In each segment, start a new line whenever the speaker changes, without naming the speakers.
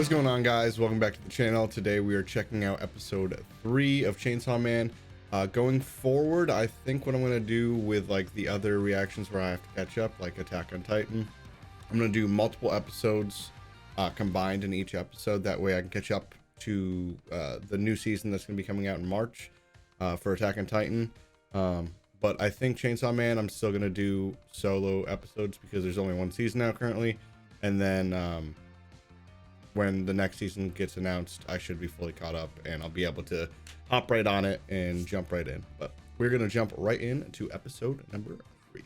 What's going on, guys? Welcome back to the channel. Today we are checking out episode 3 of Chainsaw Man. Going forward, I think what I'm going to do with like the other reactions where I have to catch up, like Attack on Titan, I'm going to do multiple episodes combined in each episode. That way I can catch up to the new season that's going to be coming out in March for Attack on Titan. But I think Chainsaw Man, I'm still going to do solo episodes because there's only one season out currently. And then when the next season gets announced, I should be fully caught up and I'll be able to hop right on it and jump right in. But we're going to jump right into episode number 3.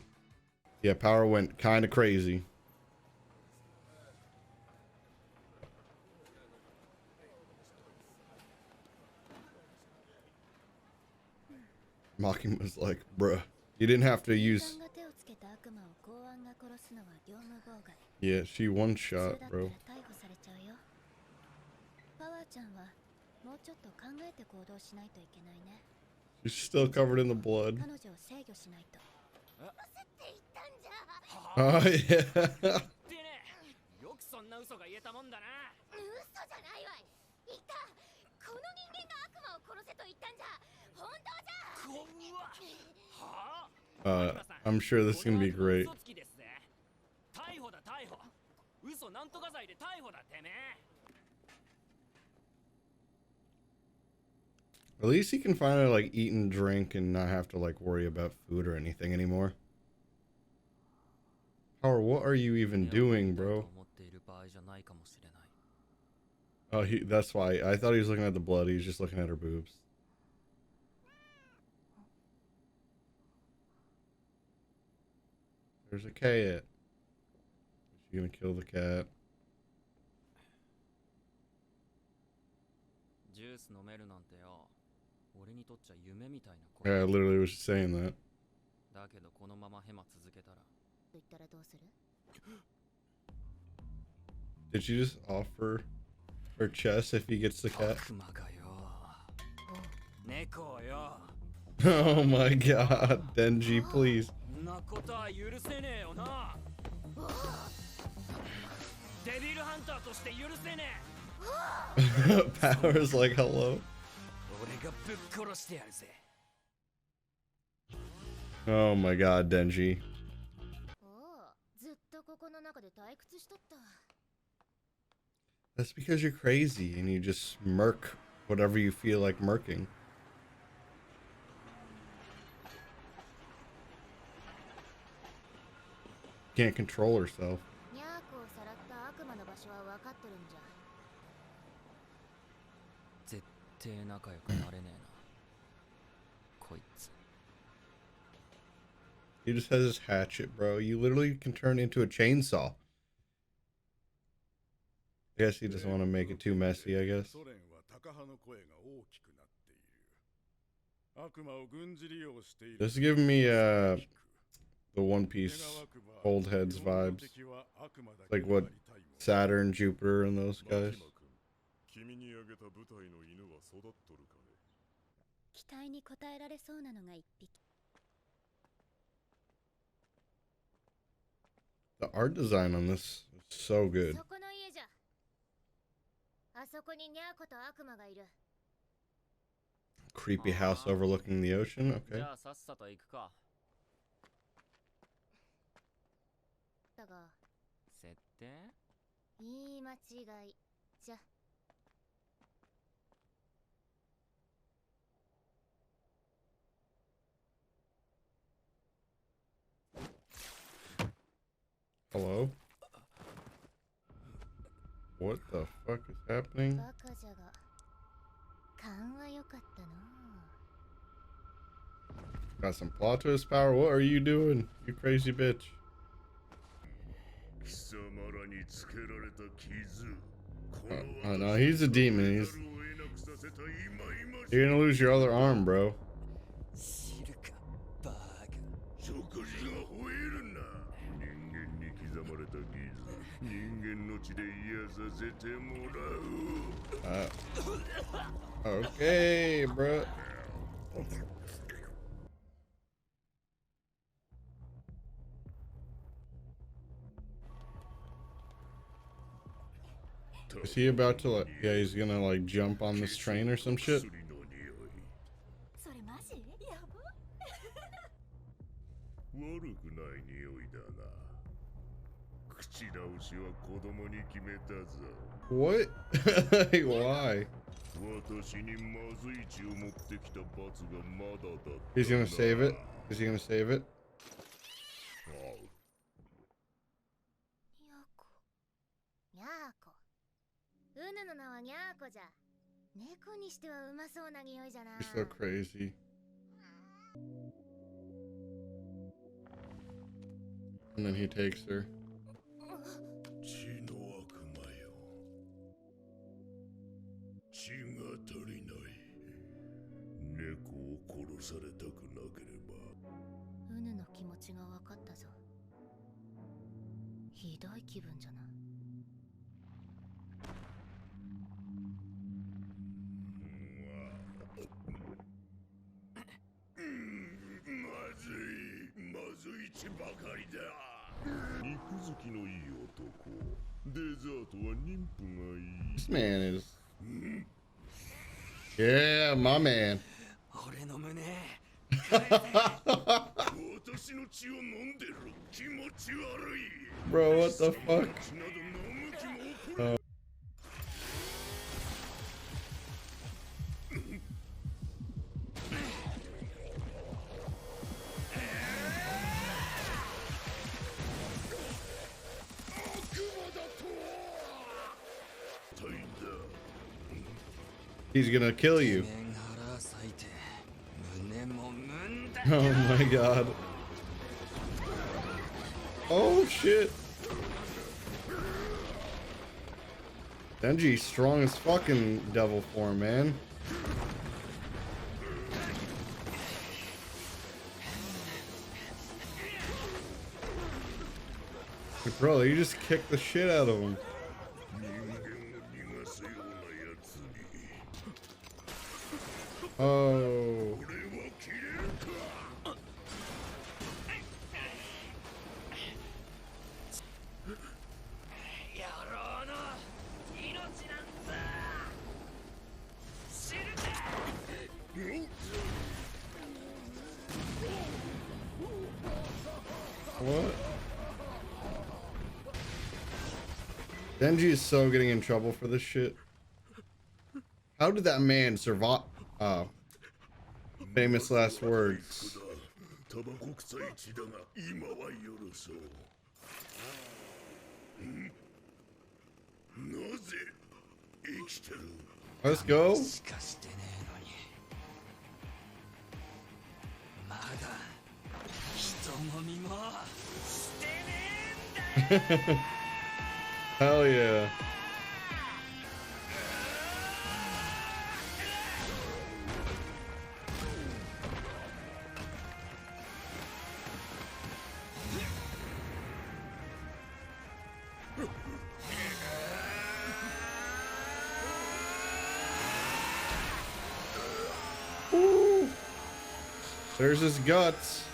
Yeah, power went kind of crazy. Mocking was like, bruh, you didn't have to use... Yeah, she one shot, bro. She's still covered in the blood. Oh, yeah. I'm sure this is gonna be great. At least he can finally like eat and drink and not have to like worry about food or anything anymore. Power, what are you even doing, bro? Oh, that's why. I thought he was looking at the blood. He was just looking at her boobs. There's a cat. Is she gonna kill the cat? Yeah, I literally was just saying that. Did she just offer her chest if he gets the cat? Oh my god, Denji, please. Power's like, hello. Oh my god, Denji. That's because you're crazy and you just murk whatever you feel like murking. Can't control herself. He just has his hatchet, bro. You literally can turn into a chainsaw. I guess he doesn't want to make it too messy, I guess. This is giving me the One Piece old heads vibes. Like what Saturn, Jupiter, and those guys. The art design on this is so good. Creepy house overlooking the ocean. Okay. Hello? What the fuck is happening? Got some plot twist, Power. What are you doing, you crazy bitch? Oh no, he's a demon. You're gonna lose your other arm, bro. Okay, bro. Is he about to like, yeah, he's gonna like jump on this train or some shit? What? Why? He's gonna save it? Is he gonna save it? He's so crazy. And then he takes her. This man is... Yeah, my man. Bro, what the fuck? He's gonna kill you. Oh my god. Oh shit. Denji strong as fucking devil form, man. Bro, you just kicked the shit out of him. Oh. What? Denji is so getting in trouble for this shit. How did that man survive? Famous last words. Let's go. Hell yeah. Ooh. There's his guts.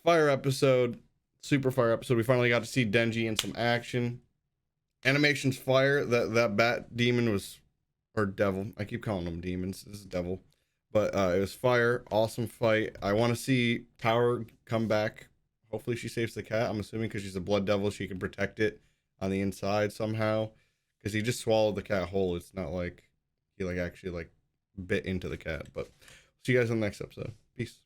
Fire episode, super fire episode. We finally got to see Denji in some action. Animation's fire. That bat demon was, or devil. I keep calling them demons. This is devil, but it was fire. Awesome fight. I want to see Power come back. Hopefully she saves the cat. I'm assuming because she's a blood devil, she can protect it on the inside somehow. Because he just swallowed the cat whole. It's not like he like actually like bit into the cat. But see you guys on the next episode. Peace.